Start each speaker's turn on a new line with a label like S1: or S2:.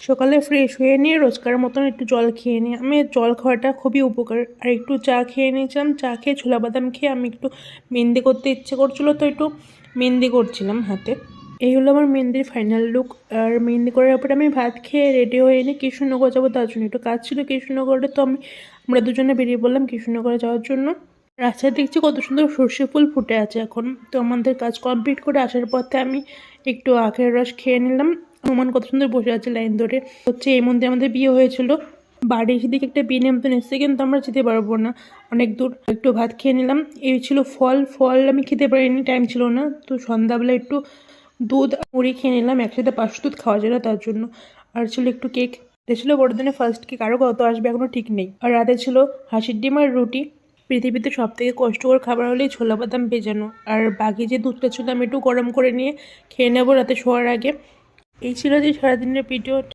S1: সকালে ফ্রেশ হয়ে নিয়ে রোজকার মতন একটু জল খেয়ে নিই। আমি জল খাওয়াটা খুবই উপকার। আর একটু চা খেয়ে নিয়েছিলাম। চা খেয়ে ছোলা বাদাম খেয়ে আমি একটু মেহেন্দি করতে ইচ্ছে করছিলো, তো একটু মেহেন্দি করছিলাম হাতে। এই হলো আমার মেহেন্দির ফাইনাল লুক। আর মেহেন্দি করার পরে আমি ভাত খেয়ে রেডি হয়ে নিয়ে কৃষ্ণনগর যাবো, তার জন্য একটু কাজ ছিল কৃষ্ণনগরে। তো আমরা দুজনে বেরিয়ে পড়লাম কৃষ্ণনগরে যাওয়ার জন্য। রাস্তায় দেখছি কত সুন্দর সর্ষে ফুল ফুটে আছে এখন। তো আমাদের কাজ কমপ্লিট করে আসার পথে আমি একটু আখের রস খেয়ে নিলাম। হনুমান কত সুন্দর বসে আছে লাইন ধরে। হচ্ছে এই মন্দিরে আমাদের বিয়ে হয়েছিল। বাড়ির সেদিকে একটা বিয়ে নেমন্তন্ন এসেছে, কিন্তু আমরা যেতে পারবো না, অনেক দূর। একটু ভাত খেয়ে নিলাম। এই ছিল ফল ফল আমি খেতে পারিনি, টাইম ছিল না। তো সন্ধ্যাবেলা একটু দুধ মুড়ি খেয়ে নিলাম, একসাথে 5 দুধ খাওয়া যায় না তার জন্য। আর ছিল একটু কেক। এটা ছিল বড়দিনে ফার্স্ট কেক, আরও কত আসবে এখনও ঠিক নেই। আর রাতে ছিল হাঁসের ডিম আর রুটি। পৃথিবীতে সব থেকে কষ্টকর খাবার হলেই ছোলা বাদাম ভেজানো। আর বাকি যে দুধটা ছিল আমি একটু গরম করে নিয়ে খেয়ে নেবো রাতে শোয়ার আগে। এই ছিল যে সারাদিনের ভিডিও।